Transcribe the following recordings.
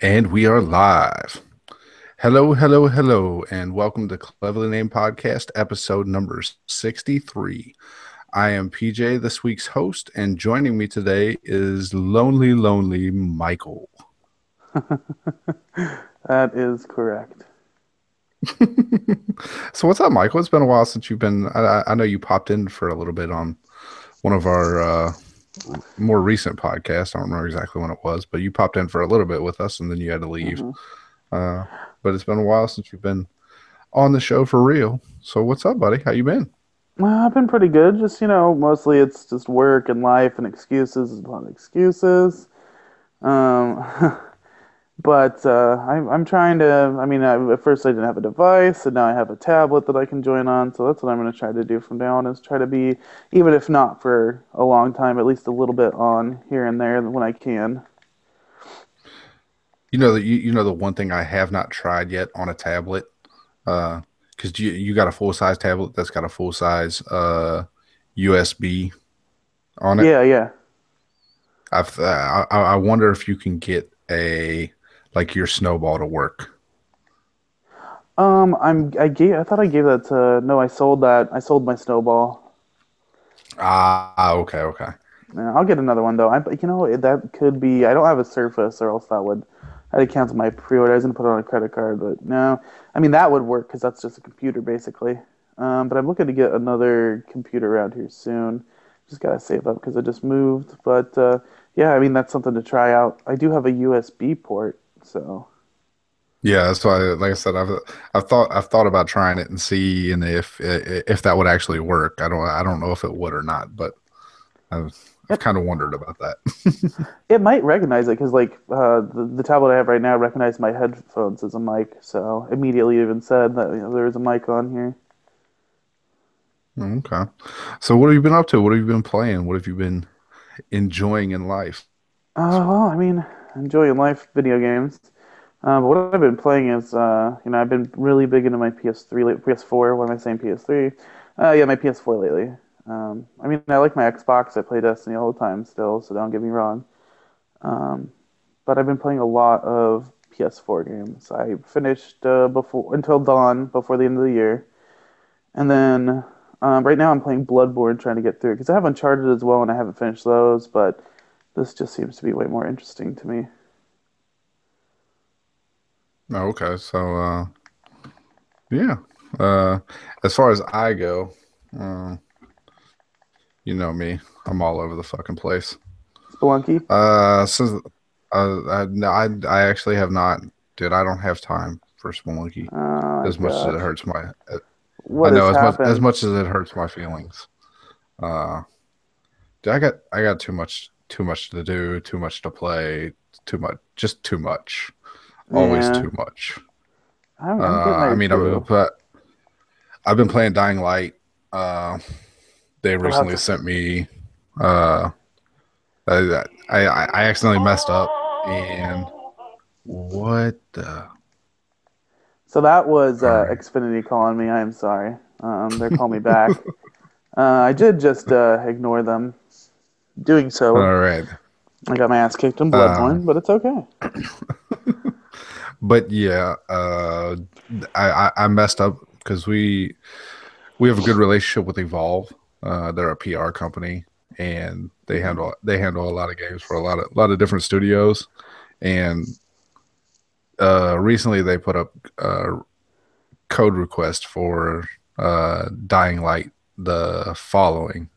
And we are live. Hello, hello, hello, and welcome to Cleverly Named Podcast, episode number 63. I am PJ, this week's host, and joining me today is lonely Michael. That is correct. So what's up, Michael? It's been a while since you've been. I know you popped in for a little bit on one of our more recent podcasts. I don't remember exactly when it was, but you popped in for a little bit with us, and then you had to leave. hmm Uh, but it's been a while since you've been on the show for real. So what's up, buddy? How you been? Well, I've been pretty good. Just, mostly it's just work and life and excuses upon excuses. Um, but I'm trying to. At first I didn't have a device, and now I have a tablet that I can join on. So that's what I'm going to try to do from now on is try to be, even if not for a long time, at least a little bit on here and there when I can. You know the one thing I have not tried yet on a tablet, because you got a full size tablet that's got a full size USB on it. Yeah, yeah. I wonder if you can get a like your snowball to work. I thought I gave that to, no, I sold that. I sold my snowball. Okay, okay. Yeah, I'll get another one though. That could be. I don't have a Surface, or else I'd cancel my pre-order. I was gonna put it on a credit card, but no. I mean that would work because that's just a computer basically. But I'm looking to get another computer around here soon. Just gotta save up because I just moved. But yeah, I mean that's something to try out. I do have a USB port, so Yeah, that's why. Like I said, I've thought about trying it and seeing if that would actually work. I don't know if it would or not, but I've yep. kind of wondered about that. It might recognize it because the tablet I have right now recognized my headphones as a mic, so immediately even said that there is a mic on here. Okay. So what have you been up to? What have you been playing? What have you been enjoying in life? Well, I mean, enjoying life, video games. But what I've been playing is, I've been really big into my PS3, PS4. What am I saying, PS3? Yeah, my PS4 lately. I mean, I like my Xbox. I play Destiny all the time still, so don't get me wrong. Um, but I've been playing a lot of PS4 games. I finished before until dawn before the end of the year, and then right now I'm playing Bloodborne, trying to get through because I have Uncharted as well, and I haven't finished those. But this just seems to be way more interesting to me. Oh, okay. So yeah. Uh as far as I go, uh, you know me. I'm all over the fucking place. Spelunky. Since no, I actually have not, dude. I don't have time for Spelunky Oh my as much as it gosh. hurts my. I What know has as happened? much as it hurts my feelings. Uh, dude, I got too much to do, too much to play, too much, just too much, always Yeah, too much. I'm getting I there mean, too. I've been playing Dying Light. Uh, they Oh, recently sent me. Uh, I accidentally messed up, and what the? so that was All right, Xfinity calling me. I am sorry. They're calling me back. I did just ignore them. Doing so, all right. I got my ass kicked in Uh, Bloodborne, but it's okay. but yeah, I messed up because we have a good relationship with Evolve. They're a PR company, and hmm they handle a lot of games for a lot of different studios. And recently, they put up a code request for Dying Light the following,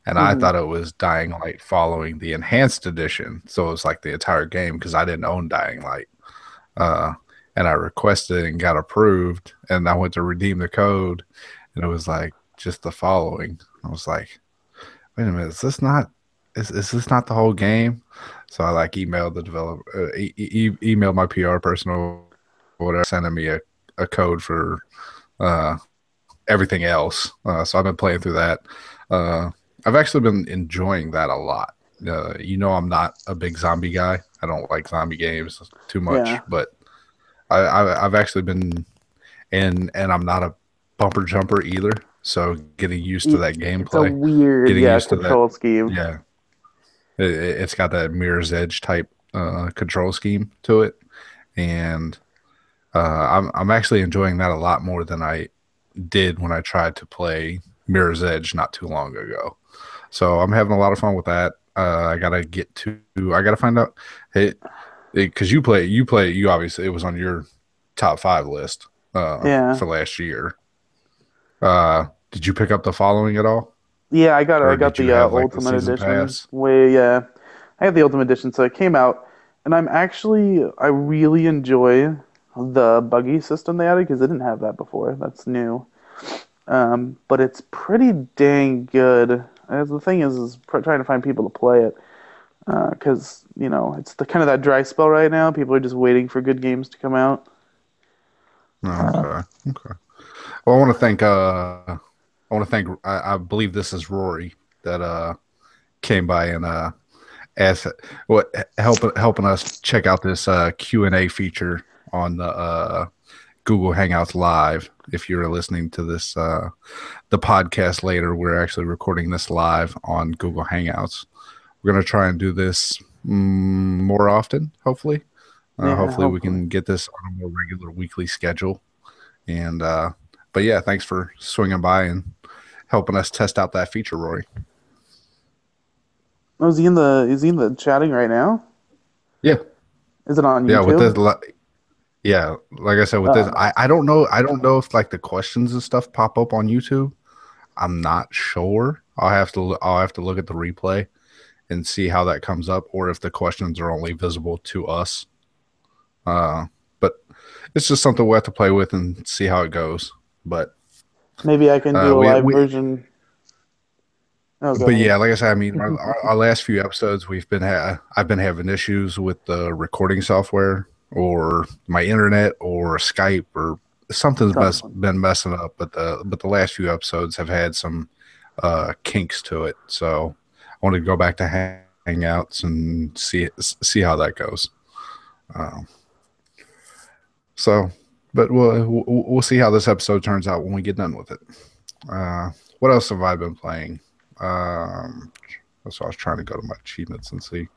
and I hmm thought it was Dying Light following the enhanced edition, so it was like the entire game because I didn't own Dying Light. Uh, and I requested it and got approved, and I went to redeem the code, and it was like just the following. I was like, wait a minute, is this not the whole game? So I like emailed the developer, emailed my PR person or whatever, sending me a code for uh, everything else. So I've been playing through that. Uh, I've actually been enjoying that a lot. I'm not a big zombie guy. I don't like zombie games too Yeah, much, but I've actually been and I'm not a bumper jumper either. So getting used to it, that it's a gameplay, weird, getting yeah, used to that, control scheme. yeah, it's got that mirror's edge type control scheme to it, and I'm actually enjoying that a lot more than I did when I tried to play Mirror's Edge not too long ago. So I'm having a lot of fun with that. I gotta get to. I gotta find out. Hey, because you obviously it was on your top five list Yeah. for last year. Did you pick up the following at all, Yeah, I or got did you the have like the Ultimate season Edition. pass? Way, yeah. I have the Ultimate Edition, so it came out, and I really enjoy the buggy system they added because they didn't have that before. That's new. But it's pretty dang good. As the thing is trying to find people to play it because it's the kind of that dry spell right now. People are just waiting for good games to come out. No, okay, okay. Well, I want to thank. I believe this is Rory that came by and asked what helping us check out this Q&A feature on the Google Hangouts Live. If you're listening to this the podcast later, we're actually recording this live on Google Hangouts. We're gonna try and do this more often. Hopefully, Yeah, hopefully we hopefully. can get this on a more regular weekly schedule. And but yeah, thanks for swinging by and helping us test out that feature, Rory. Oh, is he in the chatting right now? Yeah, Is it on yeah. With this, YouTube? yeah, like I said, with this, Nice. I don't know if like the questions and stuff pop up on YouTube. I'm not sure. I'll have to look at the replay and see how that comes up, or if the questions are only visible to us. But it's just something we'll have to play with and see how it goes. But Maybe I can do a live we version. Oh, go but ahead. yeah, like I said, I mean, our last few episodes, I've been having issues with the recording software or my internet or Skype or Something. been messing up. But the last few episodes have had some kinks to it, so I wanted to go back to Hangouts and see how that goes. Um, so, but we'll see how this episode turns out when we get done with it. What else have I been playing? Um, so I was trying to go to my achievements and see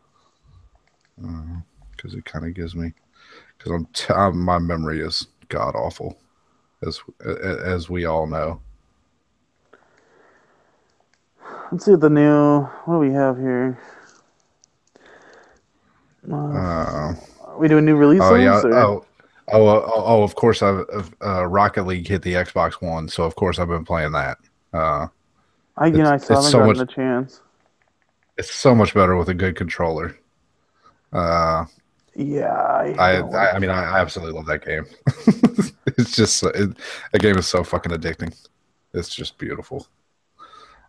because it kind of gives me because my memory is god awful as we all know. Let's see what do we have here? Uh, Uh, are we doing new release oh yeah. lists or? Of course I've Rocket League hit the Xbox One, so of course I've been playing that. Uh, I still it's haven't so gotten much a chance. it's so much better with a good controller. Uh, Yeah, I don't I mean like. I absolutely love that game. It's just that game is so fucking addicting. It's just beautiful.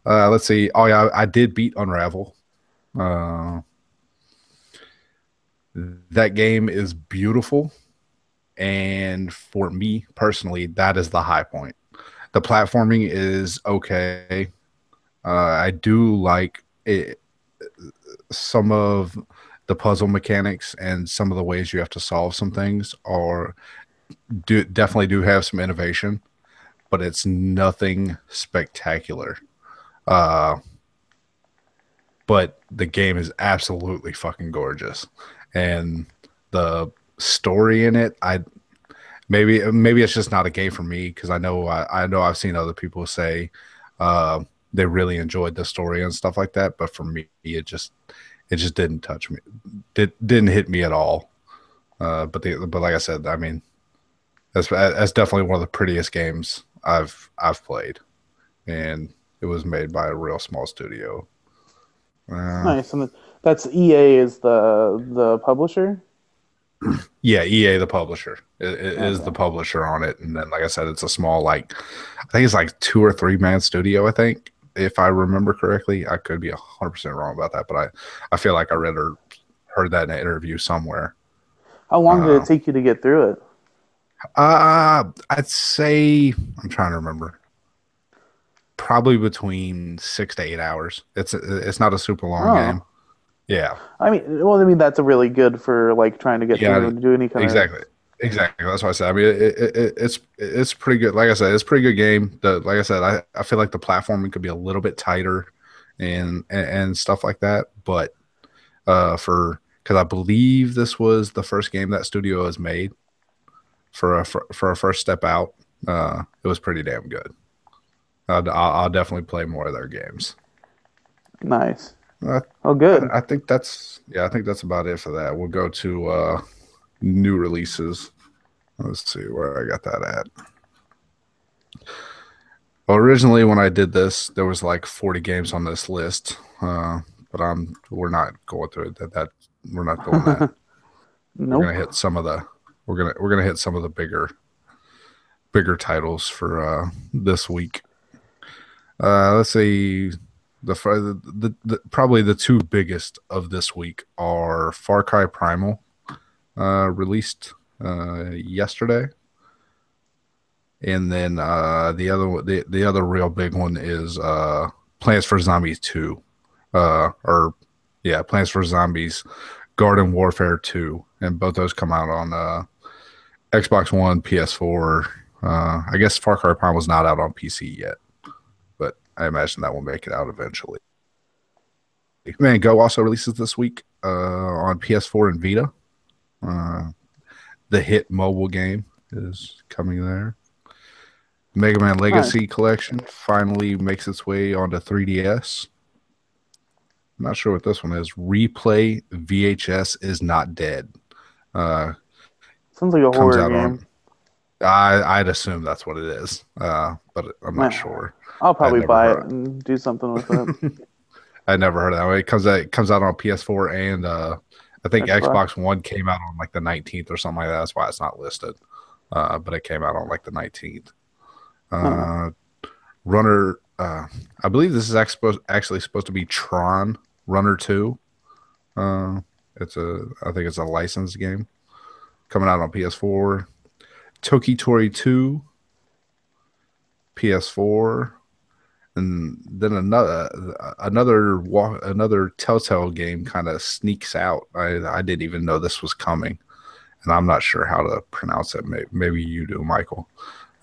Let's see. Oh yeah, I did beat Unravel. Uh, that game is beautiful, and for me personally, that is the high point. The platforming is okay. I do like it, some of the puzzle mechanics and some of the ways you have to solve some things are do definitely do have some innovation, but it's nothing spectacular. Uh, but the game is absolutely fucking gorgeous, and the story in it, I maybe it's just not a game for me because I know I've seen other people say uh, they really enjoyed the story and stuff like that, but for me, it just didn't touch me. Didn't hit me at all. But like I said, I mean that's definitely one of the prettiest games I've played, and it was made by a real small studio. Uh, Nice, and that's EA is the publisher. yeah, EA the publisher it is the Okay. publisher on it, and then like I said, it's a small like I think it's like 2 or 3 man studio. I think if I remember correctly, I could be 100% wrong about that, but I feel like I read or heard that in an interview somewhere. How long did it Uh, take you to get through it? I'd say I'm trying to remember. Probably between 6 to 8 hours. It's not a super long game. Oh, Yeah, I mean that's a really good for like trying to get yeah, through and do any kind of. exactly, exactly. That's what I said. I mean, it's pretty good. Like I said, it's a pretty good game. Like I said, I feel like the platforming could be a little bit tighter and stuff like that. But for because I believe this was the first game that studio has made for a first step out. It was pretty damn good. I'll definitely play more of their games. Nice. I, Oh, good. I think I think that's about it for that. We'll go to new releases. Let's see where I got that at. Well, originally when I did this, there was like 40 games on this list, but we're not going through it. That we're not doing that. We're gonna Nope. hit some of the we're gonna hit some of the bigger titles for this week. Let's see. Probably the two biggest of this week are Far Cry Primal, released yesterday, and then the other real big one is Plants for Zombies 2, or yeah, Plants for Zombies Garden Warfare 2, and both those come out on Xbox One, PS4. I guess Far Cry Primal was not out on PC yet, but I imagine that will make it out eventually. Man, Go also releases this week on PS4 and Vita. Uh, the hit mobile game is coming there. Mega Man Nice. Legacy Collection finally makes its way onto 3DS. I'm not sure what this one is. Replay VHS is not dead. Uh, Sounds like a comes horror out game. on. I'd assume that's what it is, but I'm not Meh. sure. I'll I probably never buy it heard. and do something with it. I never heard of that. It comes out on PS4 and I think Xbox. Xbox One came out on like the 19th or something like that. That's why it's not listed. But it came out on like the 19th. Huh. Uh, Runner. I believe this is actually supposed to be Tron Runner 2. Uh, I think it's a licensed game coming out on PS4. Toki Tori 2, PS4, and then another Telltale game kind of sneaks out. I didn't even know this was coming, and I'm not sure how to pronounce it. Maybe you do, Michael.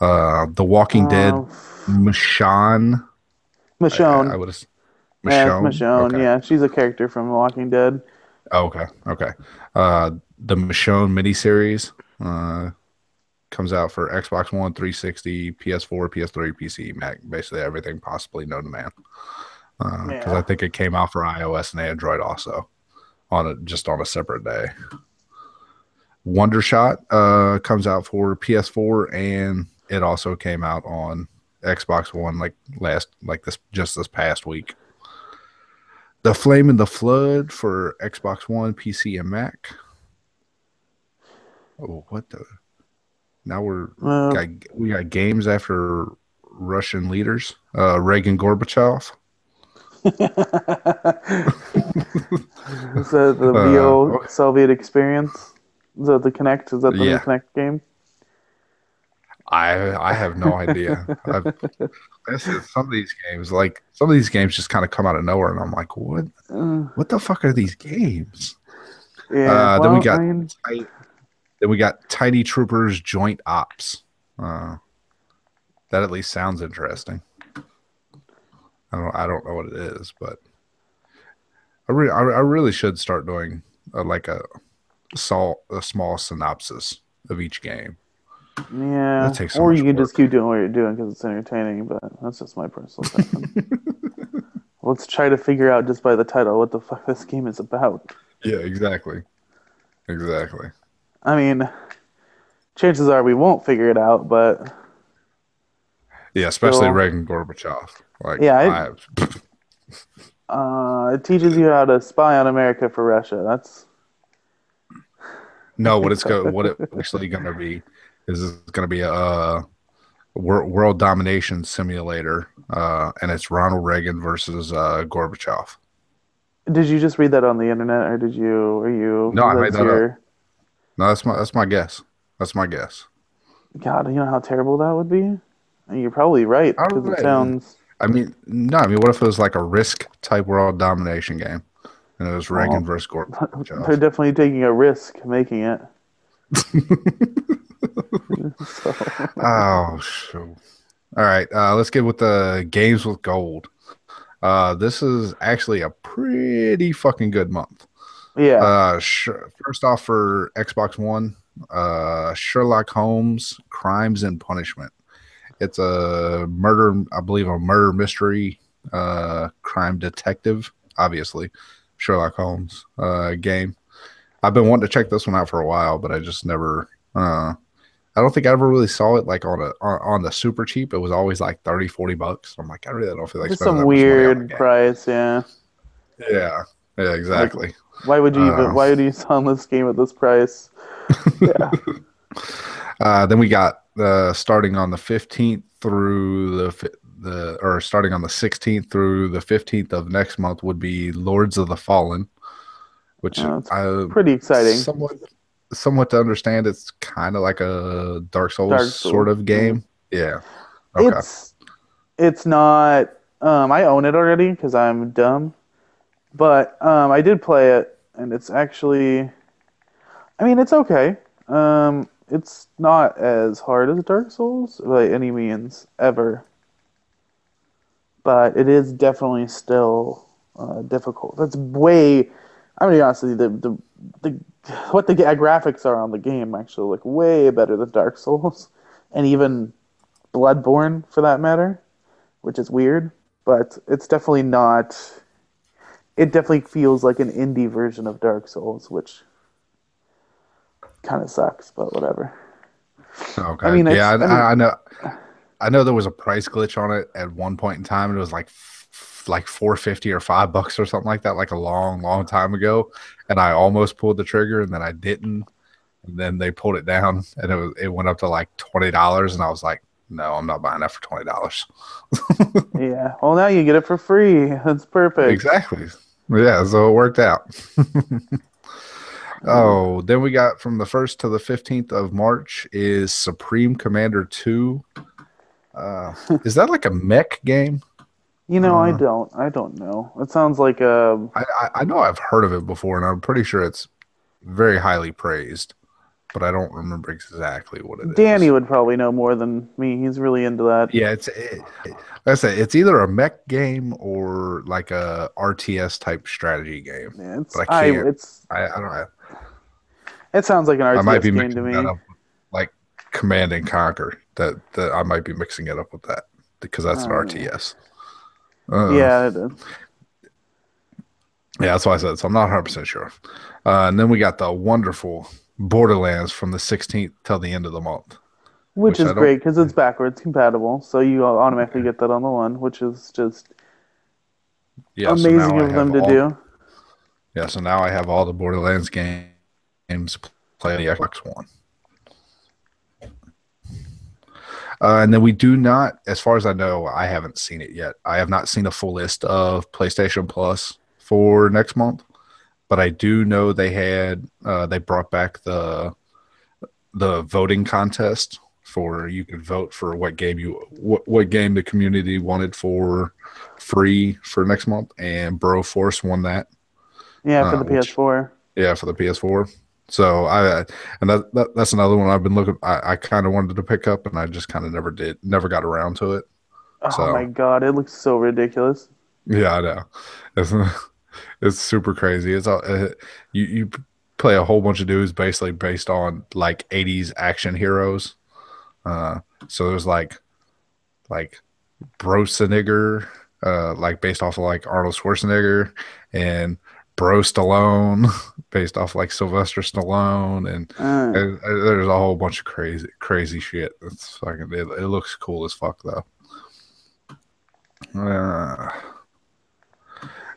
The Walking Dead, Uh, Michonne. I Michonne. would have Yeah, it's Michonne. Michonne. Okay. Yeah, she's a character from The Walking Dead. Oh, okay. Okay. The Michonne miniseries comes out for Xbox One, 360, PS4, PS3, PC, Mac, basically everything possibly known to man. Because I Yeah. think it came out for iOS and Android also just on a separate day. Wondershot comes out for PS4 and it also came out on Xbox One this past week. The Flame and the Flood for Xbox One, PC, and Mac. Oh, what the? Now Uh, we got games after Russian leaders. Reagan Gorbachev. Is that the real Okay. Soviet experience? Is that the Connect? Is that the new Yeah, Connect game? I have no idea. This is some of these games, like some of these games, just kind of come out of nowhere, and I'm like, Uh, what the fuck are these games? yeah. Then we Well, I got mean, then we got Tiny Troopers Joint Ops. Uh, that at least sounds interesting. I don't know what it is, but I really should start doing like a small synopsis of each game. That yeah. takes so Or you much can just work. keep doing what you're doing because it's entertaining. But that's just my personal preference. Let's try to figure out just by the title what the fuck this game is about. Yeah, exactly. Exactly. I mean, chances are we won't figure it out, but Yeah, especially still, Reagan Gorbachev. Like yeah. I It teaches you how to spy on America for Russia. That's know it's what it actually going to be is it's going to be a world domination simulator, and it's Ronald Reagan versus Gorbachev. Did you just read that on the internet, or did you? Are you? No, I made That's that up. your. No, that's my guess. That's my guess. God, you know how terrible that would be. And you're probably right All because it right. sounds. I mean, no, I mean, what if it was like a Risk type world domination game, and it was Reagan Well, versus they're Gorbachev? definitely taking a risk making it. So, Oh, shoot. All right, let's get with the games with gold. This is actually a pretty fucking good month. Yeah. First off, for Xbox One, Sherlock Holmes: Crimes and Punishment. It's a murder, I believe, a murder mystery, crime detective. Obviously, Sherlock Holmes game. I've been wanting to check this one out for a while, but I just never. I don't think I ever really saw it like on the super cheap. It was always like 30, $40. I'm like, I really don't feel like Just spending some that much money on a weird game. price, yeah. Yeah, yeah, Like, exactly. Uh, why would you sell this game at this price? Yeah. then we got starting on the 15th through the or starting on the 16th through the 15th of next month would be Lords of the Fallen, which It's I pretty exciting. somewhat to understand. It's kind of like a Dark Souls Dark sort Souls. of Yeah. game. Yeah. Okay. It's it's not I own it already because I'm dumb. But I did play it and it's actually I mean it's okay. It's not as hard as Dark Souls by any means ever, but it is definitely still difficult. That's way. I'm gonna be honest with you. The what the graphics are on the game actually look way better than Dark Souls, and even Bloodborne for that matter, which is weird. But it's definitely not. It definitely feels like an indie version of Dark Souls, which kind of sucks, but whatever. I Okay. mean, Yeah, it's. I mean, I know. I know there was a price glitch on it at one point in time, and it was like like 450 or $5 or something like that, like a long, long time ago. And I almost pulled the trigger, and then I didn't. And then they pulled it down, and it went up to like $20, and I was like, no, I'm not buying that for $20. yeah. Well, now you get it for free. That's perfect. Exactly. Yeah, so it worked out. Uh, Oh, then we got from the 1st to the 15th of March is Supreme Commander 2. Uh, is that like a mech game? Uh, I don't know. It sounds like a I know I've heard of it before, and I'm pretty sure it's very highly praised, but I don't remember exactly what it Danny is. would probably know more than me. He's really into that. Yeah, like I say, it's either a mech game or like a RTS type strategy game, Yeah, but I can't. I don't know. it sounds like an I might RTS be game to mixing that me. up with like Command and Conquer. That I might be mixing it up with that because that's an Yeah. RTS. Uh, Yeah, it is. yeah, that's why I said so. I'm not 100% sure. And then we got the wonderful Borderlands from the 16th till the end of the month, Which which is I don't. great because it's backwards compatible, so you automatically get that on the one, which is just Yeah, so now amazing I of them have to all. do. Yeah, so now I have all the Borderlands games play on the Xbox One. And then we do not, as far as I know, I haven't seen it yet. I have not seen a full list of PlayStation Plus for next month, but I do know they brought back the voting contest for you could vote for what game the community wanted for free for next month, and Broforce won that, Yeah, for the which PS4. yeah, for the PS4. So and that's another one I've been looking. I kind of wanted to pick up, and I just kind of never got around to it. Oh my So God, it looks so ridiculous. yeah, I know. It's it's super crazy. You play a whole bunch of dudes basically based on like 80s action heroes. Uh, so there's like Brosenigger, like based off of like Arnold Schwarzenegger, and Bro Stallone, based off like Sylvester Stallone, Uh, and there's a whole bunch of crazy shit. It's fucking it looks cool as fuck though. Uh,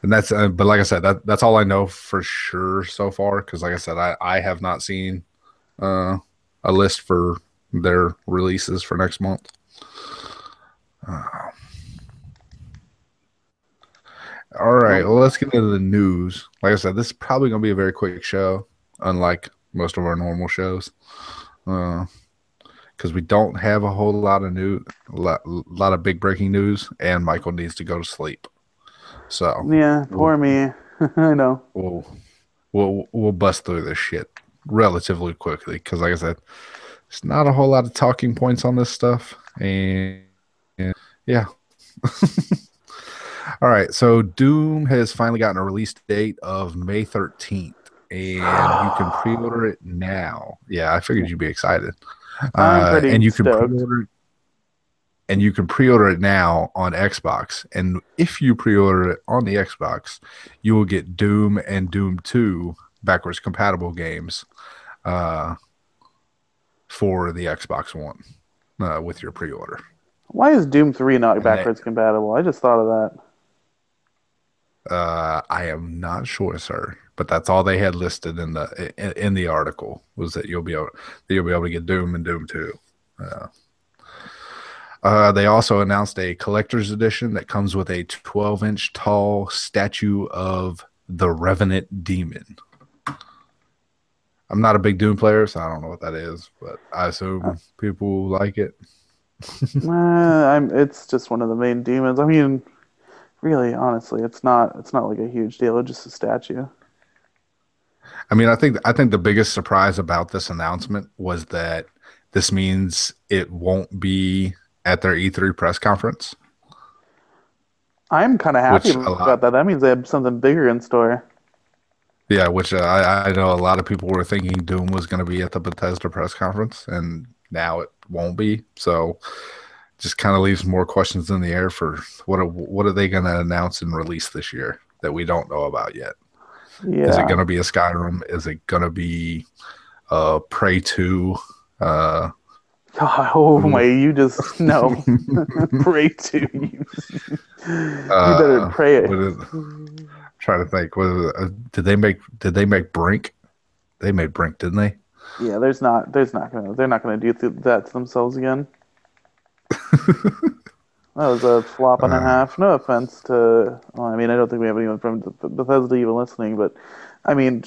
and that's but like I said, that's all I know for sure so far. Because like I said, I have not seen uh, a list for their releases for next month. Uh, All right. well, Well, let's get into the news. Like I said, this is probably going to be a very quick show, unlike most of our normal shows, because we don't have a whole lot of lot of big breaking news, and Michael needs to go to sleep. So yeah, we'll poor me. I know. we'll we'll bust through this shit relatively quickly, because like I said, it's not a whole lot of talking points on this stuff, and yeah. All right, so Doom has finally gotten a release date of May 13th. and you can pre-order it now. Yeah, I figured you'd be excited. I'm And pretty you can stoked. pre-order it now on Xbox. And if you pre-order it on the Xbox, you will get Doom and Doom 2 backwards compatible games uh, for the Xbox One with your pre-order. Why is Doom 3 not And they, backwards compatible? I just thought of that. I am not sure, sir, but that's all they had listed in the article was that you'll be able to get Doom and Doom 2. Uh, they also announced a collector's edition that comes with a 12-inch tall statue of the Revenant Demon. I'm not a big Doom player, so I don't know what that is, but I Uh, assume people like it. it's just one of the main demons. I mean, really, honestly, it's not like a huge deal. It's just a statue. I mean, I think the biggest surprise about this announcement was that this means it won't be at their E3 press conference, I'm kind of happy which a lot, about that. That means they have something bigger in store. yeah, which I know a lot of people were thinking Doom was going to be at the Bethesda press conference, and now it won't be. So just kind of leaves more questions in the air for what are they going to announce and release this year that we don't know about yet. Is it Yeah. going to be a Skyrim? Is it going to be Prey 2? Uh, God, oh my, ooh. you just no. Pray to you. You better pray it. What is, trying to think. What is it? Did they make Brink? They made Brink, didn't they? Yeah, they're not gonna do that to themselves again. That was a flop and a Uh, half. No offense to, well, I mean, I don't think we have anyone from Bethesda even listening, but I mean,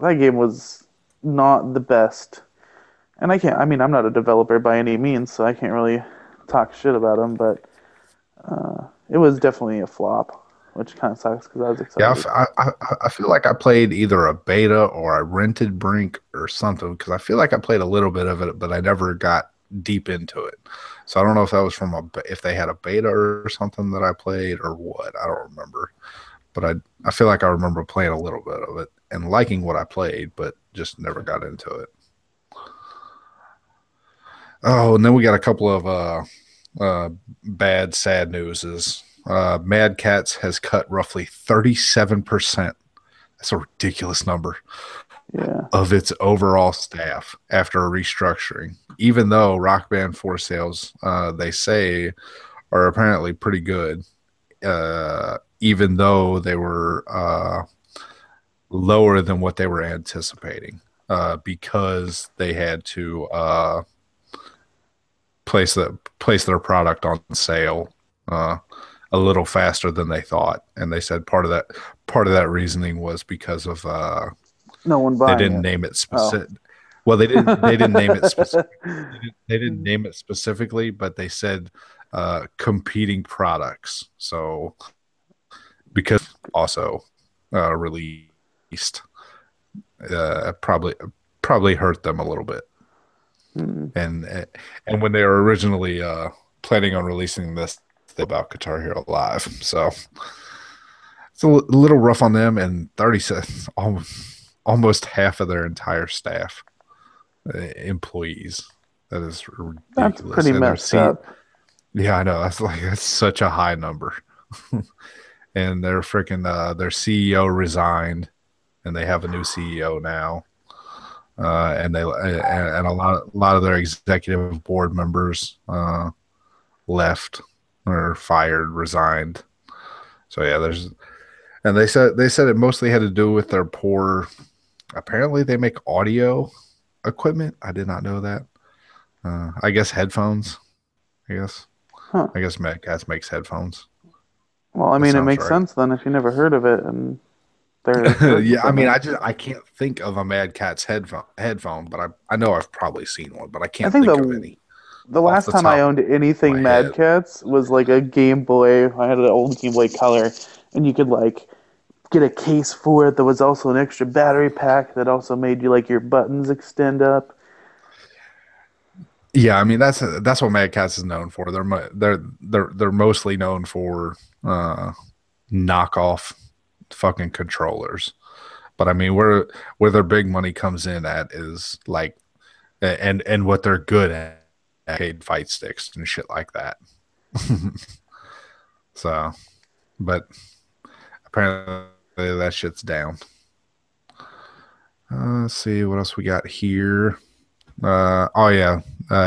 that game was not the best. And I can't, I mean, I'm not a developer by any means, so I can't really talk shit about them, but it was definitely a flop, which kind of sucks because I was yeah, excited. I feel like I played either a beta or I rented Brink or something because I feel like I played a little bit of it, but I never got deep into it. So I don't know if that was from if they had a beta or something that I played or what. I don't remember, but I feel like I remember playing a little bit of it and liking what I played, but just never got into it. Oh, and then we got a couple of bad, sad newses. Mad Cats has cut roughly 37%. That's a ridiculous number Yeah. of its overall staff after a restructuring. Even though Rock Band 4 sales, they say, are apparently pretty good, even though they were lower than what they were anticipating because they had to place their product on sale uh, a little faster than they thought, and they said part of that reasoning was because of No one they buying didn't it. name it Oh. specific. Well, they didn't name it specific. They didn't name it specifically, but they said competing products. So because also released, probably hurt them a little bit. Hmm. And when they were originally planning on releasing this about Guitar Hero Live, so it's a little rough on them. And 30 almost half of their entire staff, employees. That is That's ridiculous. pretty And messed up. yeah, I know that's such a high number. And their CEO resigned, and they have a new CEO now. And a lot of their executive board members left or fired, resigned. So yeah, and they said it mostly had to do with their poor. Apparently, they make audio equipment. I did not know that. I guess headphones. I guess Huh. I guess Madcast makes headphones. Well, I That mean, it sounds makes right. sense then if you never heard of it and their work Yeah, I mean, equipment. I can't think of a Mad Catz headphone, but I know I've probably seen one, but I I can't think think of the any the off last the time I top of owned anything my Mad head. Catz was like a Game Boy. I had an old Game Boy Color, and you could like get a case for it. There was also an extra battery pack that also made you like your buttons extend up. Yeah, I mean that's what Mad Catz is known for. They're mostly known for uh knockoff fucking controllers. But I mean, where their big money comes in at is like, and what they're good at, arcade fight sticks and shit like that. So, but apparently that shit's down. Let's see what else we got here. Oh yeah.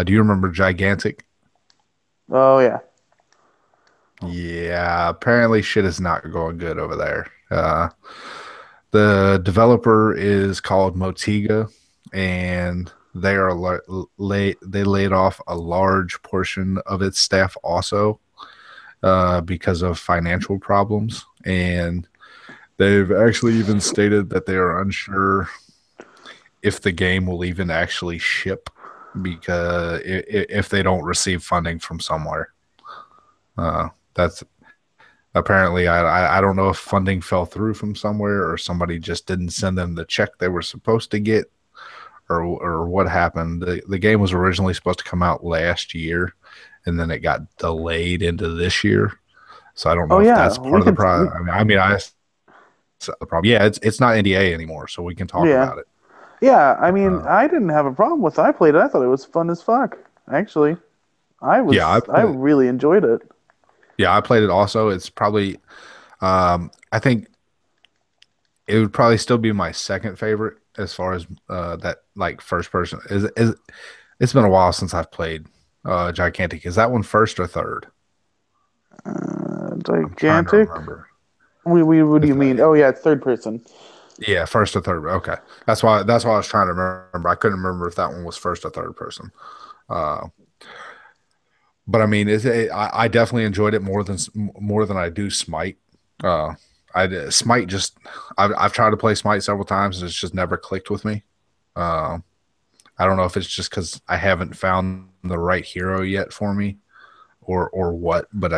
Do you remember Gigantic? Oh yeah. Yeah, apparently shit is not going good over there. The developer is called Motiga, and they are they laid off a large portion of its staff also because of financial problems, and they've actually even stated that they are unsure if the game will even actually ship because if they don't receive funding from somewhere. That's apparently I don't know if funding fell through from somewhere or somebody just didn't send them the check they were supposed to get or what happened. The game was originally supposed to come out last year and then it got delayed into this year. So I don't Oh know if yeah. that's part We of the can. problem. I the problem. Yeah, it's not NDA anymore, so we can talk Yeah. about it. Yeah. I mean, Uh, I didn't have a problem with it. I played it. I thought it was fun as fuck. Actually, yeah, I really enjoyed it. I played it also. It's probably I think it would probably still be my second favorite as far as that like first person is. It's been a while since I've played Gigantic. Is that one first or third? I'm trying to Gigantic. remember. What do If you mean? Oh yeah, it's third person. yeah, first or third. Okay, that's why I was trying to remember. I couldn't remember if that one was first or third person. Uh, but I mean, I definitely enjoyed it more than I do Smite. Uh, Smite just I've tried to play Smite several times and it's just never clicked with me. Uh, I don't know if it's just because I haven't found the right hero yet for me, or what. But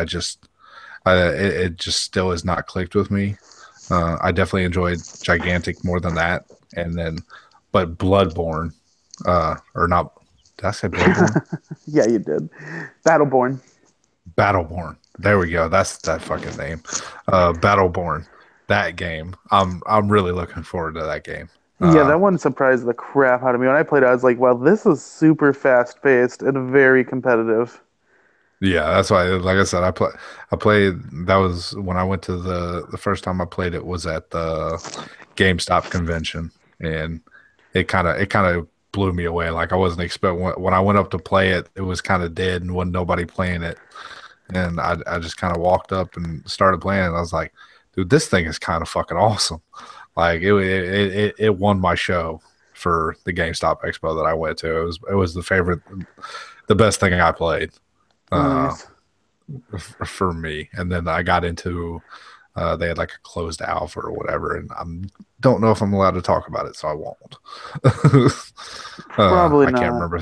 it just still has not clicked with me. I definitely enjoyed Gigantic more than that, and then but Bloodborne, or not? Did I say Bloodborne? Yeah, you did. Battleborn. Battleborn. There we go. That's that fucking name. Battleborn. That game. I'm really looking forward to that game. Yeah, Uh, that one surprised the crap out of me. When I played it, I was like, wow, this is super fast paced and very competitive. Yeah, that's why. Like I said, I played. That was when I went to the first time I played it was at the GameStop convention, and it kind of blew me away. Like I wasn't expecting when I went up to play it, it was kind of dead and wasn't nobody playing it, and I just kind of walked up and started playing. And I was like, dude, this thing is kind of fucking awesome. Like it won my show for the GameStop Expo that I went to. It was the best thing I played. Uh, Nice. for me. And then I got into they had like a closed alpha or whatever, and I don't know if I'm allowed to talk about it, so I won't. Probably I can't not. remember.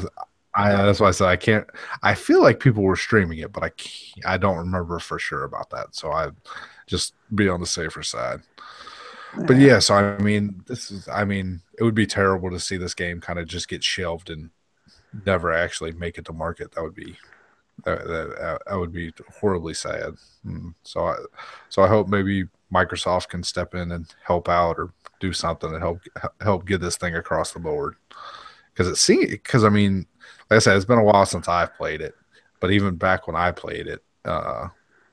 That's why I said I can't. I feel like people were streaming it, but I don't remember for sure about that. So I just be on the safer side. But Yeah. yeah, so I mean, it would be terrible to see this game kind of just get shelved and never actually make it to market. That would be horribly sad. So I hope maybe Microsoft can step in and help out or do something to help get this thing across the board. Because I mean, like I said, it's been a while since I've played it, but even back when I played it,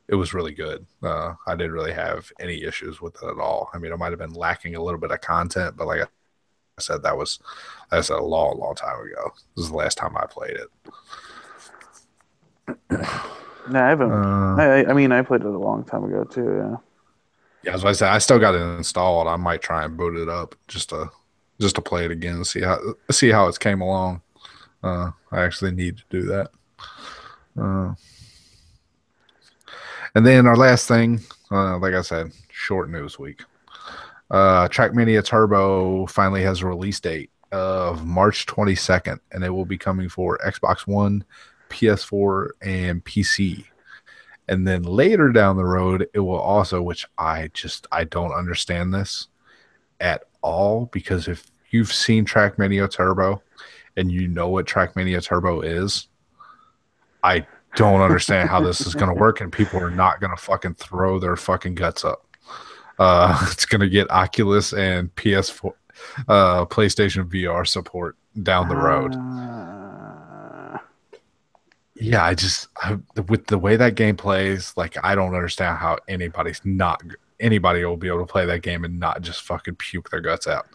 it was really good. I didn't really have any issues with it at all. I mean, it might have been lacking a little bit of content, but like I said, that's a long, long time ago. This is the last time I played it. No, I haven't. Uh, I mean, I played it a long time ago too. Yeah. Yeah, as I said, I still got it installed. I might try and boot it up just to play it again and see how it's came along. I actually need to do that. Uh, and then our last thing, like I said, short news week. TrackMania Turbo finally has a release date of March 22nd, and it will be coming for Xbox One, PS4, and PC. And then later down the road, it will also, which I don't understand this at all, because if you've seen TrackMania Turbo and you know what TrackMania Turbo is, I don't understand how this is going to work, and people are not going to fucking throw their fucking guts up. It's gonna get Oculus and PS4, PlayStation VR support down the road. Uh, Yeah, with the way that game plays, like I don't understand how anybody will be able to play that game and not just fucking puke their guts out.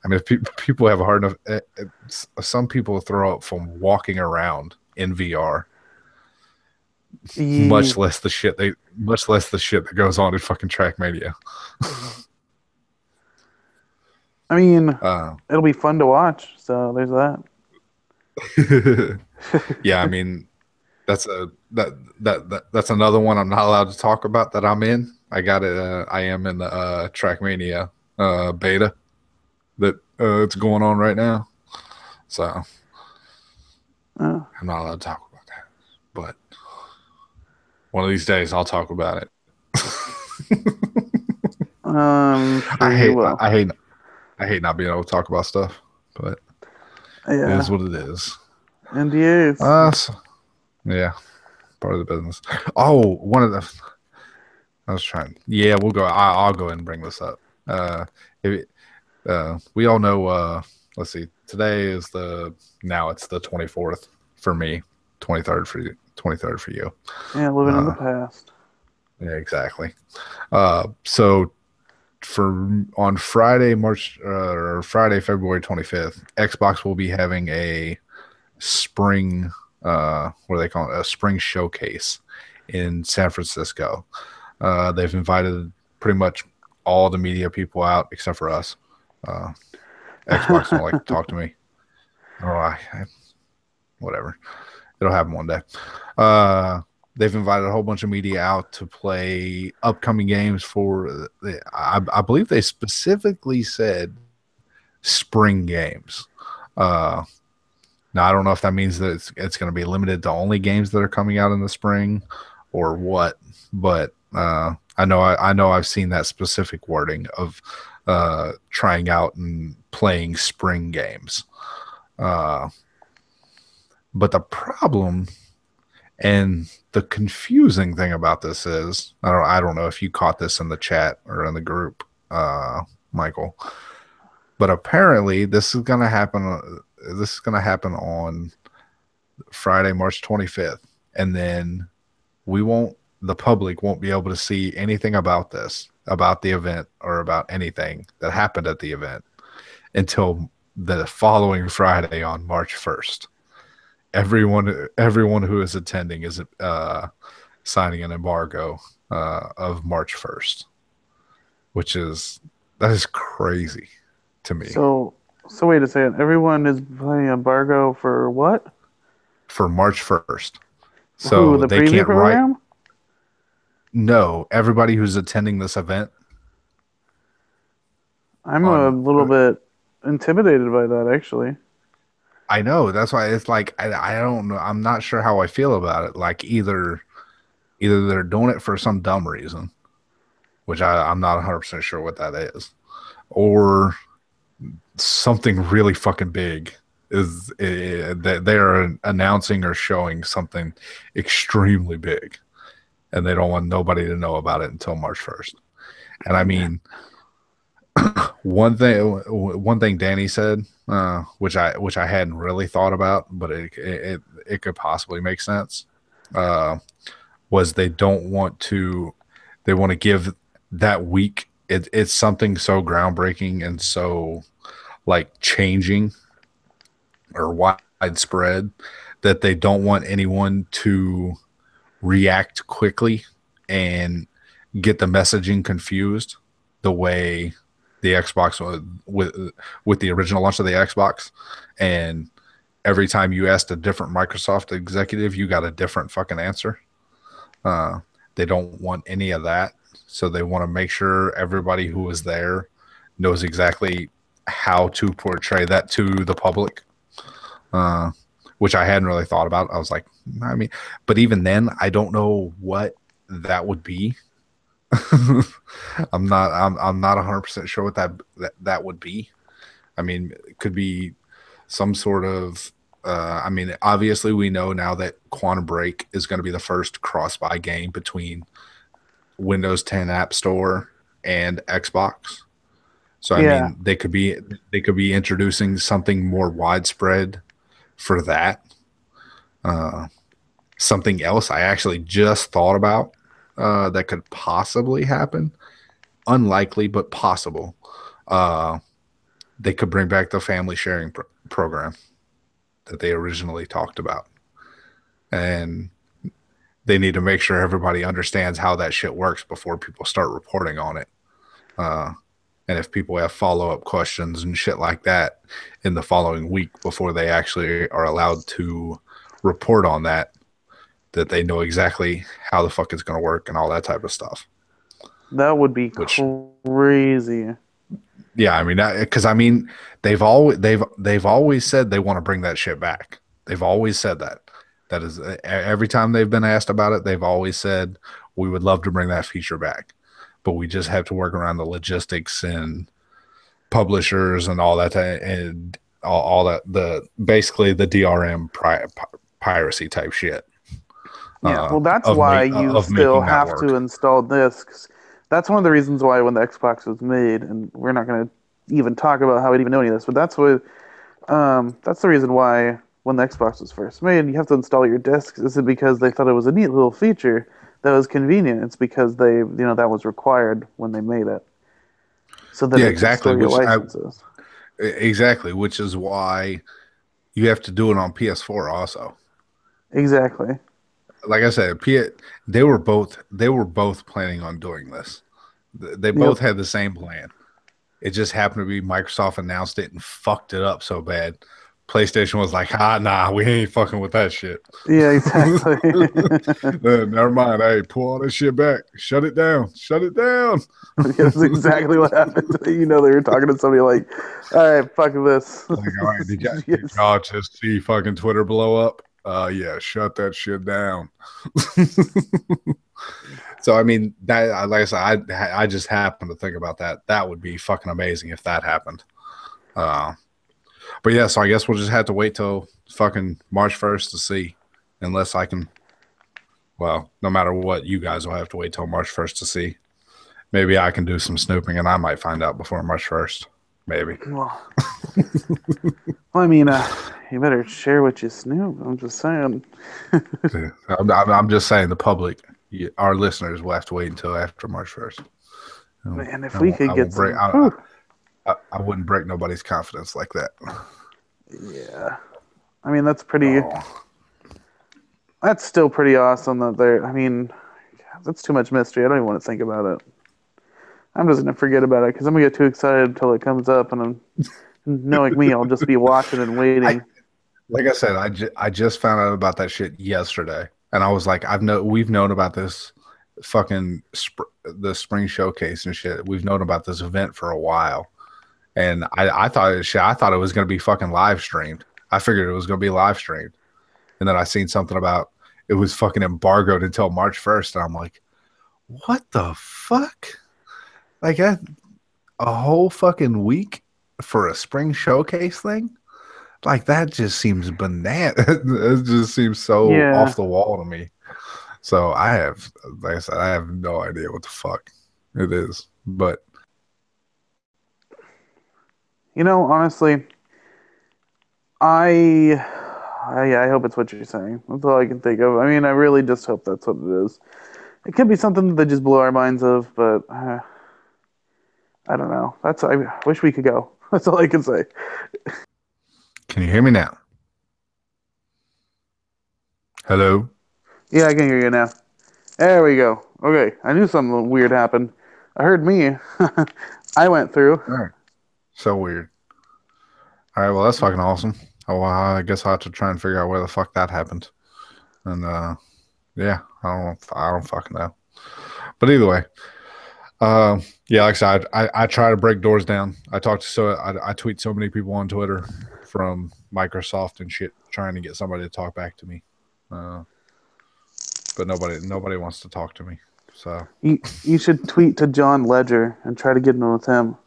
I mean, if people have a hard enough, some people throw up from walking around in VR, e- much less the shit that goes on in fucking TrackMania. I mean, Uh, it'll be fun to watch. So there's that. yeah, I mean, that's another one I'm not allowed to talk about that I'm in. I got it. I am in the TrackMania beta that it's going on right now. So Uh, I'm not allowed to talk about that. But one of these days I'll talk about it. I'm sure you will. I hate not being able to talk about stuff, but it is Yeah. what it is. NDAs. So, yeah, part of the business. Oh, one of the I was trying. Yeah, we'll go. I'll go ahead and bring this up. If, we all know. Let's see. Today is now it's the 24th for me, 23rd for you, 23rd for you. Yeah, living in the Uh, past. yeah, exactly. So for on Friday, February 25th, Xbox will be having a spring. What do they call it? A spring showcase in San Francisco. They've invited pretty much all the media people out except for us. Uh, Xbox don't like to talk to me. I don't know. Whatever. It'll happen one day. Uh, they've invited a whole bunch of media out to play upcoming games for. I believe they specifically said spring games. Uh, Now I don't know if that means that it's going to be limited to only games that are coming out in the spring, or what. But I know I've seen that specific wording of trying out and playing spring games. Uh, but the problem and the confusing thing about this is I don't know if you caught this in the chat or in the group, Michael. But apparently this is going to happen. This is going to happen on Friday, March 25th. And then the public won't be able to see anything about this, about the event, or about anything that happened at the event until the following Friday on March 1st. Everyone who is attending is signing an embargo of March 1st, which is that is crazy to me. So, so wait a second. Everyone is playing embargo for what? For March 1st. Who? So The they preview can't write. program? No, everybody who's attending this event I'm a on little bit intimidated by that, actually. I know that's why it's like I don't know. I'm not sure how I feel about it. Like either they're doing it for some dumb reason, which I'm not 100% sure what that is, or something really fucking big that they are announcing or showing something extremely big, and they don't want nobody to know about it until March 1st. And I Yeah. mean, one thing Danny said, which I hadn't really thought about, but it could possibly make sense. Uh, was they want to give that week. It's something so groundbreaking and so like changing or widespread that they don't want anyone to react quickly and get the messaging confused the way the Xbox with the original launch of the Xbox. And every time you asked a different Microsoft executive, you got a different fucking answer. Uh, they don't want any of that, so they want to make sure everybody who is there knows exactly how to portray that to the public. Uh, which I hadn't really thought about. I was like, I mean, but even then, I don't know what that would be. I'm not 100% sure what that would be. I mean, it could be some sort of I mean, obviously we know now that Quantum Break is going to be the first cross-buy game between Windows 10 App Store and Xbox. So I Yeah, mean, they could be introducing something more widespread for that. Uh, Something else I actually just thought about that could possibly happen, unlikely but possible. Uh, they could bring back the family sharing program that they originally talked about, and they need to make sure everybody understands how that shit works before people start reporting on it. Uh, and if people have follow up questions and shit like that in the following week before they actually are allowed to report on that, that they know exactly how the fuck it's going to work and all that type of stuff. that would be Which, crazy. yeah, I mean, because I mean, they've always said they want to bring that shit back. They've always said that. That is every time they've been asked about it, they've always said we would love to bring that feature back, but we just have to work around the logistics and publishers and all that, and all that, the basically the DRM piracy type shit Yeah, well, that's why you of still making that have to work. install discs. That's one of the reasons why when the Xbox was made, and we're not going to even talk about how we'd even know any of this, but that's the reason why when the Xbox was first made, you have to install your discs. Is it because they thought it was a neat little feature that was convenient? It's because that was required when they made it, so that Yeah, it could exactly. store your licenses. Exactly, which is why you have to do it on PS4 also. Exactly. Like I said, they were both planning on doing this. They Yep. both had the same plan. It just happened to be Microsoft announced it and fucked it up so bad. PlayStation was like, "Ah, nah, we ain't fucking with that shit." Yeah, exactly. Never mind. Hey, pull all this shit back. Shut it down. Shut it down. That's exactly what happened. They were talking to somebody like, "All right, fuck this." Like, all right, did Yes. y'all just see fucking Twitter blow up? Yeah, shut that shit down. So I mean, that like I said, I just happened to think about that. That would be fucking amazing if that happened. Uh, but yeah, so I guess we'll just have to wait till fucking March 1st to see, unless I can. Well, no matter what, you guys will have to wait till March 1st to see. Maybe I can do some snooping and I might find out before March 1st. Maybe. Well, I mean, you better share what you snoop. I'm just saying. I'm just saying the public, our listeners will have to wait until after March 1st. Man, if I we won't, could I get won't break. some, whew, I wouldn't break nobody's confidence like that. yeah. I mean, that's pretty. Oh, That's still pretty awesome that they're. I mean, that's too much mystery. I don't even want to think about it. I'm just gonna forget about it because I'm gonna get too excited until it comes up, and knowing me, I'll just be watching and I waiting. like I said, I just found out about that shit yesterday, and I was like, we've known about this fucking the spring showcase and shit. We've known about this event for a while, and I thought it shit. I thought it was gonna be fucking live streamed. I figured it was gonna be live streamed, and then I seen something about it was fucking embargoed until March 1st, and I'm like, what the fuck? Like a whole fucking week for a spring showcase thing? Like that just seems banana. It just seems so Yeah, off the wall to me. So like I said, I have no idea what the fuck it is. But honestly, I, I hope it's what you're saying. That's all I can think of. I mean, I really just hope that's what it is. It could be something that just blew our minds of, but I don't know. I wish we could go. That's all I can say. can you hear me now? Hello? Yeah, I can hear you now. There we go. Okay, I knew something weird happened. I heard me. I went through. All right. So weird. All right, well that's fucking awesome. Oh well, I guess I'll have to try and figure out where the fuck that happened. And yeah, I don't fucking know. But either way, yeah, like I said, I try to break doors down. I tweet so many people on Twitter from Microsoft and shit trying to get somebody to talk back to me, uh, but nobody wants to talk to me. So You should tweet to John Ledger and try to get in with him.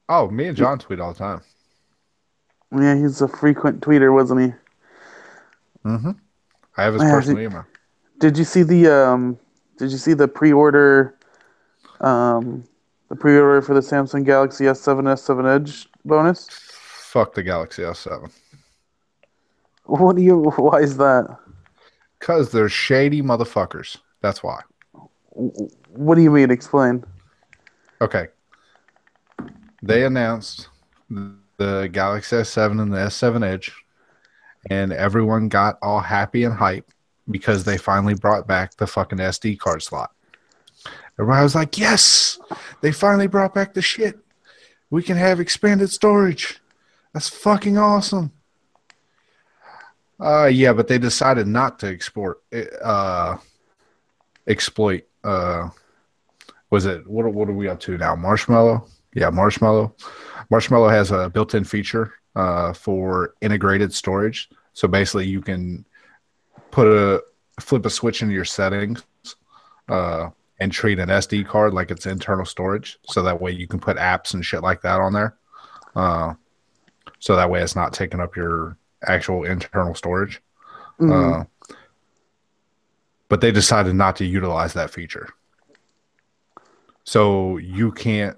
oh, me and He, John tweet all the time. yeah, he's a frequent tweeter, wasn't he? Mm-hmm. I have his Yeah, personal email. did you see Did you see um, the pre-order for the Samsung Galaxy S7 S7 Edge bonus? Fuck the Galaxy S7. What do you? Why is that? Because they're shady motherfuckers. That's why. What do you mean? Explain. Okay. They announced the Galaxy S7 and the S7 Edge, and everyone got all happy and hype because they finally brought back the fucking SD card slot. Everybody was like, yes, they finally brought back the shit. We can have expanded storage. That's fucking awesome. Yeah, but they decided not to exploit. Was it what are we up to now? Marshmallow? Yeah, Marshmallow. Marshmallow has a built-in feature for integrated storage. So basically, you can put a flip a switch into your settings uh, and treat an SD card like it's internal storage. So that way you can put apps and shit like that on there. Uh, so that way it's not taking up your actual internal storage. Hmm. Uh, but they decided not to utilize that feature. So you can't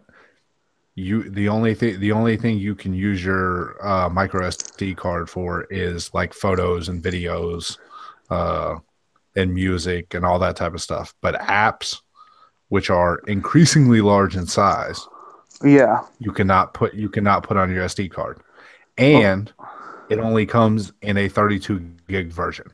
the only thing you can use your micro SD card for is like photos and videos uh, and music and all that type of stuff. But apps, which are increasingly large in size, Yeah. you cannot put on your SD card, Oh, and it only comes in a 32 gig version.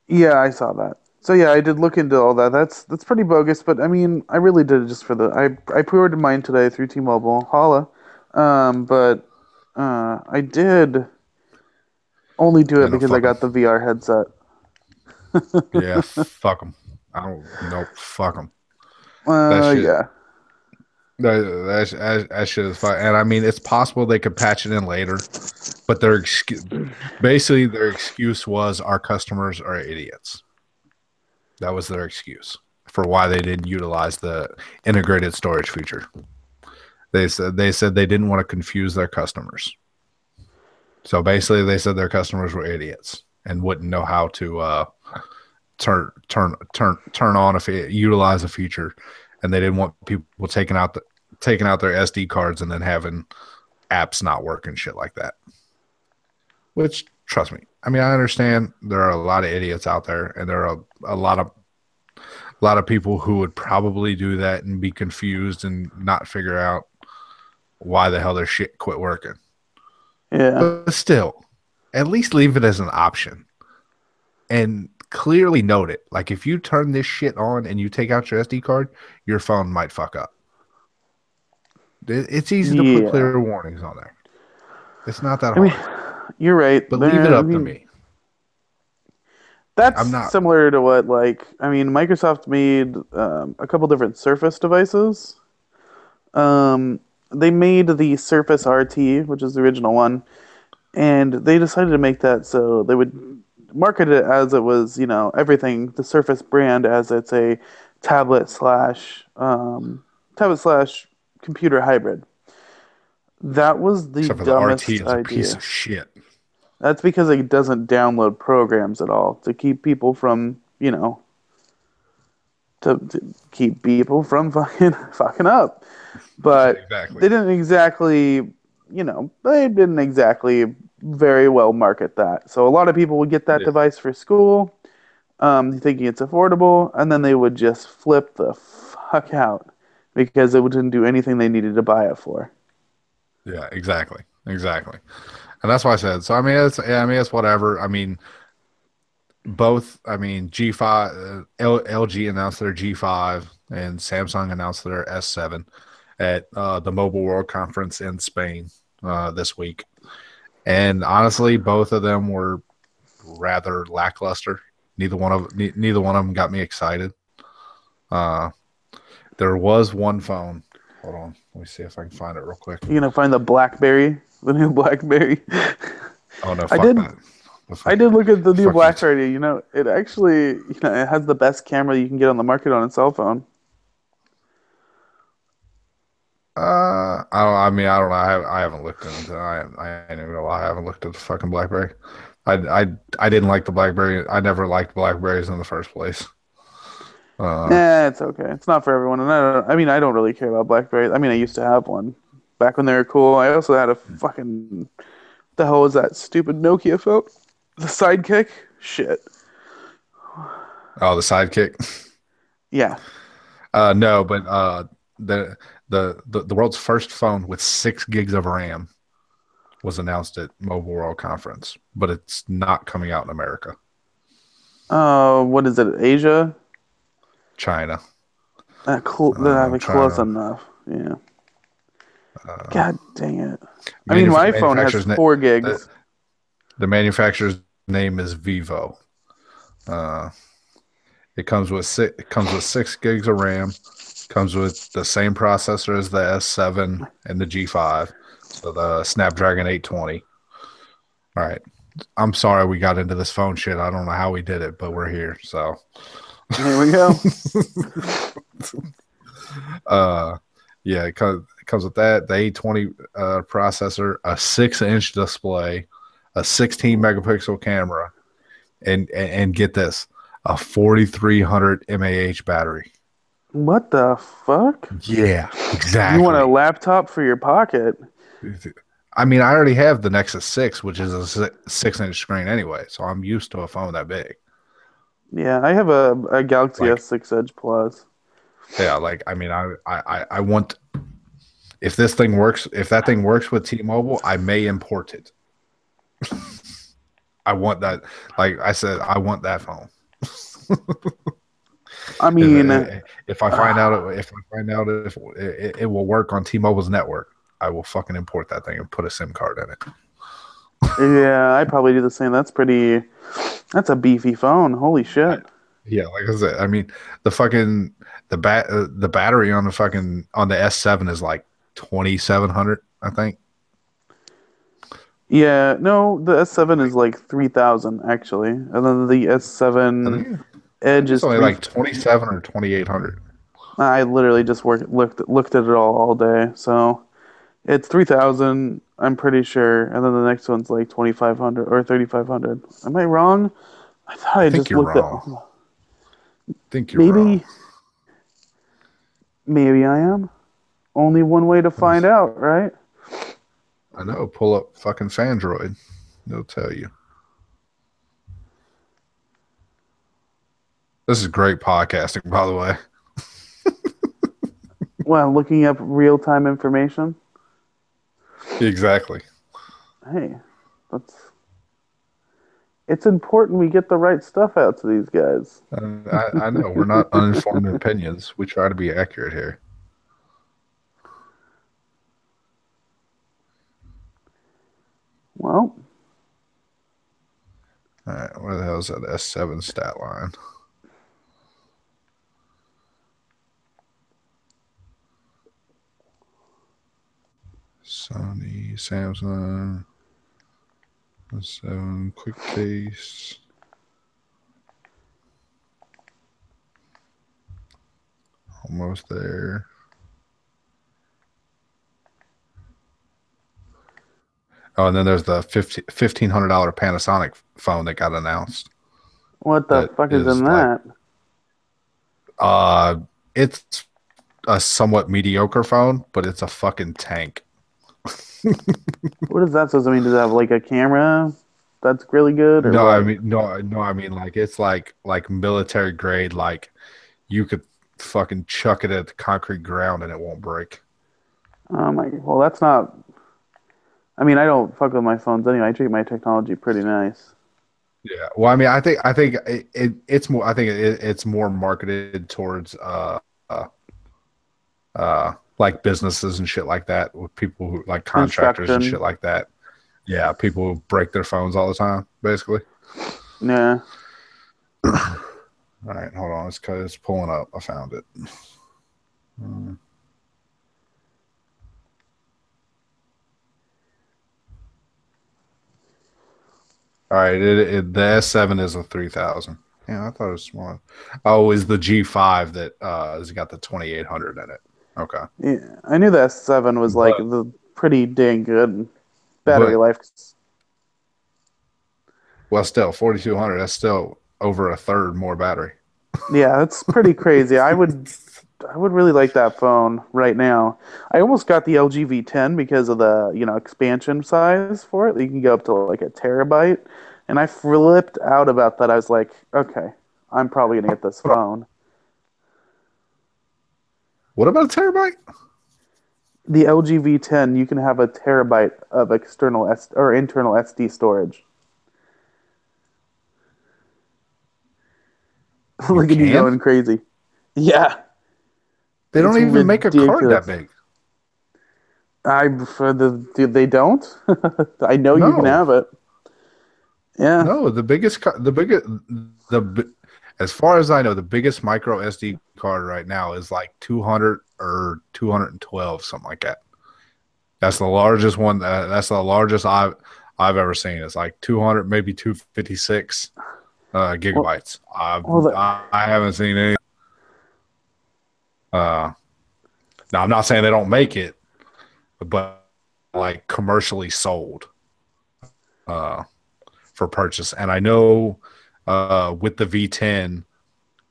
yeah, I saw that. So yeah, I did look into all that. That's pretty bogus, but I mean, I really did it just for the I pre-ordered mine today through T-Mobile. Holla. But I did only do it Yeah, no, because I fuck them. got the VR headset. Yeah, fuck them. I don't. Nope. Fuck them. That shit. Yeah. That shit is fine. And I mean, it's possible they could patch it in later, but basically their excuse was our customers are idiots. That was their excuse for why they didn't utilize the integrated storage feature. They said they didn't want to confuse their customers. So basically, they said their customers were idiots and wouldn't know how to turn on utilize a feature, and they didn't want people taking out their SD cards and then having apps not work and shit like that. Which, trust me, I mean, I understand there are a lot of idiots out there, and there are a lot of people who would probably do that and be confused and not figure out why the hell their shit quit working. Yeah. But still, at least leave it as an option and clearly note it. Like if you turn this shit on and you take out your SD card, your phone might fuck up. It's easy to put Yeah. clear warnings on there. It's not that I mean, hard. you're right. But leave it I up to mean, me. that's I'm not. similar to what I mean, Microsoft made a couple different Surface devices. Um, they made the Surface RT, which is the original one, and they decided to make that so they would market it as it was, everything, the Surface brand, as it's a tablet slash tablet slash computer hybrid. That was the Except for the RT dumbest is a piece idea. of shit. That's because it doesn't download programs at all to keep people from, to keep people from fucking up. But Exactly. they didn't exactly very well market that. So a lot of people would get that Yeah. device for school, thinking it's affordable, and then they would just flip the fuck out because it didn't do anything they needed to buy it for. Yeah. Exactly. Exactly. And that's why I said. So I mean, it's whatever. I mean, both. I mean, G5, LG announced their G5, and Samsung announced their S7 at the Mobile World Conference in Spain this week. And honestly, both of them were rather lackluster. Neither one of them got me excited. Uh, there was one phone. Hold on, let me see if I can find it real quick. You're gonna find the new BlackBerry. Oh no, I fuck did that. The I fuck, did look at the new fuck you. BlackBerry. It actually, it has the best camera you can get on the market on a cell phone. I don't. I mean, I don't know. I haven't looked into. I ain't even gonna lie. I haven't looked at the fucking BlackBerry. I I I didn't like the BlackBerry. I never liked Blackberries in the first place. Uh, It's okay. It's not for everyone. And I mean, I don't really care about BlackBerry. I mean, I used to have one back when they were cool. I also had a fucking, the hell was that stupid Nokia phone? The Sidekick? Shit. oh, the Sidekick. Yeah. No, but the, the world's first phone with 6 gigs of RAM was announced at Mobile World Conference, but it's not coming out in America. What is it? Asia? China. Close China. enough. Yeah. Uh, God dang it. I mean, my phone has manufacturer's 4 gigs. the manufacturer's name is Vivo. Uh, it comes with 6 gigs of RAM. Comes with the same processor as the S7 and the G5, so the Snapdragon 820. All right, I'm sorry we got into this phone shit. I don't know how we did it, but we're here. So, Here we go. uh, yeah, it comes with that the 820 processor, a 6-inch display, a 16 megapixel camera, and get this, a 4300 mAh battery. What the fuck? Yeah, You want a exactly. laptop for your pocket? I mean, I already have the Nexus 6, which is a 6-inch screen anyway, so I'm used to a phone that big. Yeah, I have a Galaxy Like, S6 Edge Plus. yeah, like I mean, I want if this thing works, if that thing works with T-Mobile, I may import it. I want that. Like I said, I want that phone. I mean, If I find out if I find out if it will work on T-Mobile's network, I will fucking import that thing and put a SIM card in it. yeah, I probably do the same. That's a beefy phone. Holy I, shit. yeah, like I said, I mean, the fucking the battery on the fucking on the S7 is like 2700, I think. Yeah, no, the S7 is like 3,000 actually. And then the I S7 think I Edge think it's is only three. like 27 or 2800. I literally just looked at it all day. So it's 3,000, I'm pretty sure. And then the next one's like 2,500 or 3,500. Am I wrong? I thought I I think just you're looked at. wrong. I think you're wrong. Maybe, maybe I am. Only one way to find out, right? I know. Pull up fucking Fandroid. They'll tell you. This is great podcasting, by the way. Well, looking up real time information. Exactly. Hey, that's it's important we get the right stuff out to these guys. I know we're not uninformed opinions. We try to be accurate here. Well, All right, where the hell is that S7 stat line? Sony, Samsung, S7, quick case. Almost there. Oh, and then there's the $1,500 Panasonic phone that got announced. what the That fuck is in is like, that? uh, it's a somewhat mediocre phone, but it's a fucking tank. What is that supposed to mean? Does it have like a camera that's really good or what? No, I mean like it's like military grade. Like you could fucking chuck it at the concrete ground and it won't break. Oh my, well, that's not. I mean, I don't fuck with my phones anyway. I treat my technology pretty nice. Yeah. Well, I mean, I think it's more. I think it's more marketed towards like businesses and shit like that with people who like contractors and Construction, shit like that. Yeah, people who break their phones all the time, basically. yeah. All right, hold on. It's pulling up. I found it. Mm. All right, the S7 is a 3000. Yeah, I thought it was small. Oh, is the G5 that has got the 2800 in it. Okay. Yeah, I knew the S7 was like But the pretty dang good battery but life. Well, still 4200. That's still over a third more battery. Yeah, that's pretty crazy. I would really like that phone right now. I almost got the LG V10 because of the, expansion size for it. You can go up to like a terabyte. And I flipped out about that. I was like, okay, I'm probably gonna get this phone. What about a terabyte? The LG V10, you can have a terabyte of external S or internal SD storage. You Look at you can? going crazy. Yeah, They it's don't even make a card that ridiculous. big. I for the they don't. I know you can No, have it. Yeah. no. The biggest, as far as I know, the biggest micro SD card right now is like 200 or 212, something like that. That's the largest one. That's the largest I've ever seen. It's like 200, maybe 256 Well, gigabytes. well, I haven't seen any. Uh, Now I'm not saying they don't make it, but like commercially sold uh, for purchase. And I know with the V10,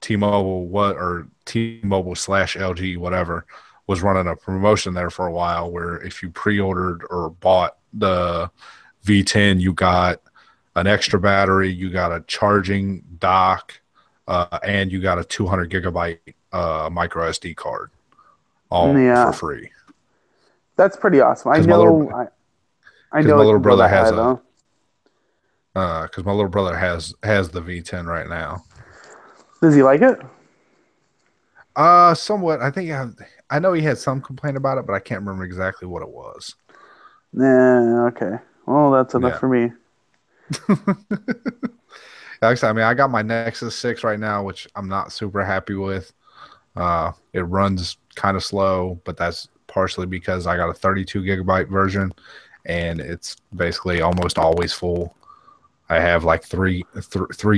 T-Mobile what or T-Mobile slash LG whatever was running a promotion there for a while where if you pre-ordered or bought the V10, you got an extra battery, you got a charging dock, and you got a 200 gigabyte micro SD card all for yeah, free. that's pretty awesome. Because my little I because know my it little can go brother that has high a though. because my little brother has the V10 right now. Does he like it? Somewhat. I know he had some complaint about it, but I can't remember exactly what it was. Nah, okay. Well, that's enough Yeah. for me. Actually, I mean, I got my Nexus 6 right now, which I'm not super happy with. It runs kind of slow, but that's partially because I got a 32 gigabyte version, and it's basically almost always full. I have like 3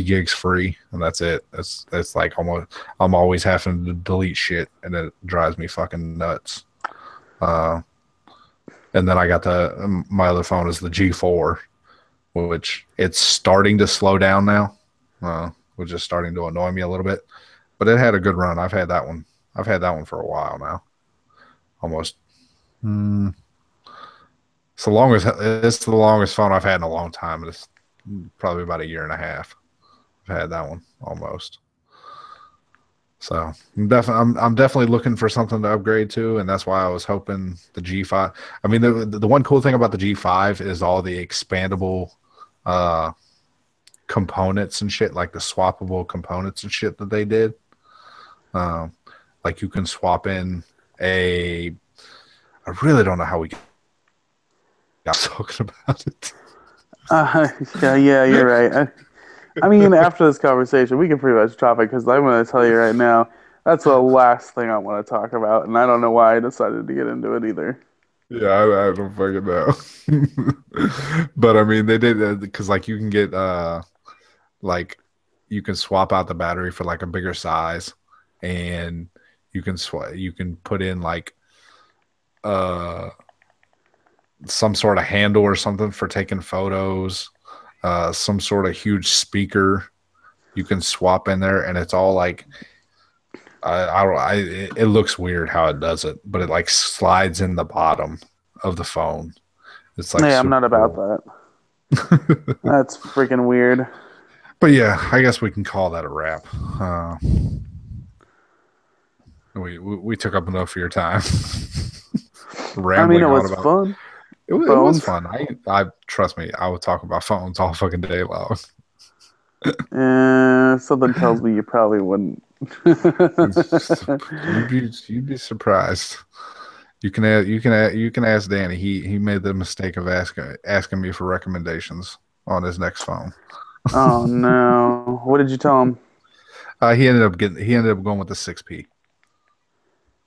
gigs free, and that's it. That's like almost I'm always having to delete shit, and it drives me fucking nuts. Uh, and then I got my other phone is the G4, which it's starting to slow down now, which is starting to annoy me a little bit. But it had a good run. I've had that one. I've had that one for a while now, almost. Mm, it's the longest phone I've had in a long time. It's probably about a year and a half. I've had that one almost. So I'm definitely looking for something to upgrade to, and that's why I was hoping the G5. I mean, the one cool thing about the G5 is all the expandable uh, components and shit, like the swappable components and shit that they did. Um, like you can swap in a. I really don't know how we got talking about it. Yeah, you're right. I mean, after this conversation, we can pretty much drop it because I'm going to tell you right now, that's the last thing I want to talk about, and I don't know why I decided to get into it either. Yeah, I don't fucking know. But I mean, they did because like you can get like you can swap out the battery for like a bigger size, and you can put in like uh some sort of handle or something for taking photos, some sort of huge speaker you can swap in there, and it's all like it looks weird how it does it, but it like slides in the bottom of the phone. It's like Yeah, I'm not super about cool. that. That's freaking weird. But yeah, I guess we can call that a wrap. Uh, we took up enough of your time I mean, it rambling on was about fun. it was Phones. fun. I trust me, I would talk about phones all fucking day long. Something tells me you probably wouldn't. You'd be surprised. You can ask Danny. He made the mistake of asking me for recommendations on his next phone. Oh no. What did you tell him? He ended up going with the 6P,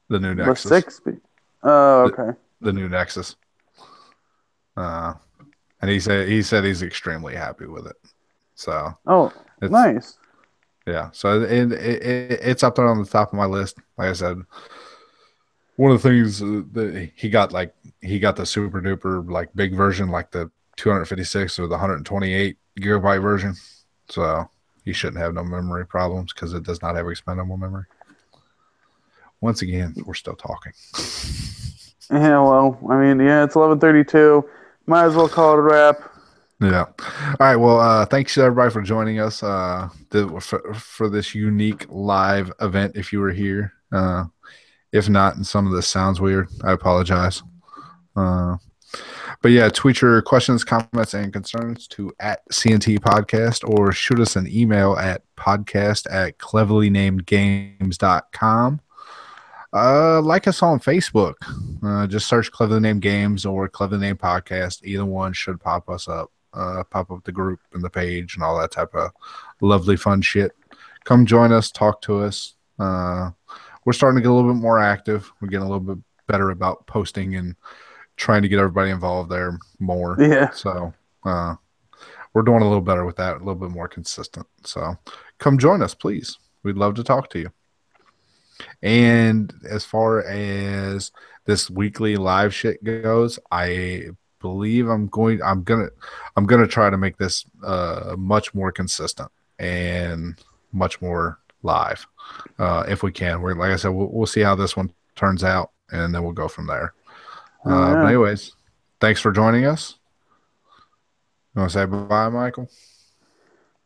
the new The Nexus, 6 speed. Oh, the, okay. the new Nexus. Uh, and he said he's extremely happy with it. So Oh, it's nice. yeah. So it's up there on the top of my list. Like I said, one of the things that he got the super duper like big version, like the 256 or the 128 gigabyte version. So you shouldn't have no memory problems because it does not have expendable memory. Once again, we're still talking. Yeah, well, I mean, yeah, it's 11:32. Might as well call it a wrap. Yeah. All right. Well, thanks to everybody for joining us for this unique live event. If you were here, if not, and some of this sounds weird, I apologize. Uh, but yeah, tweet your questions, comments, and concerns to at CNT Podcast or shoot us an email at podcast@cleverlynamedgames.com. Like us on Facebook. Just search Cleverly Named Games or Cleverly Named Podcast. Either one should pop us up. Pop up the group and the page and all that type of lovely fun shit. Come join us, talk to us. We're starting to get a little bit more active. We're getting a little bit better about posting and trying to get everybody involved there more. Yeah. So we're doing a little better with that, a little bit more consistent. So come join us, please. We'd love to talk to you. And as far as this weekly live shit goes, I believe I'm gonna try to make this much more consistent and much more live if we can. We're like I said, we'll see how this one turns out, and then we'll go from there. Oh But yeah. anyways, thanks for joining us. You want to say bye, Michael?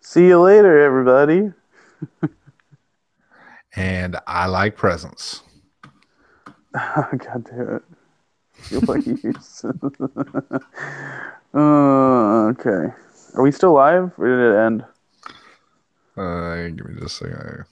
See you later, everybody. And I like presents. God damn it. Feel like okay. Are we still live or did it end? Give me just a second.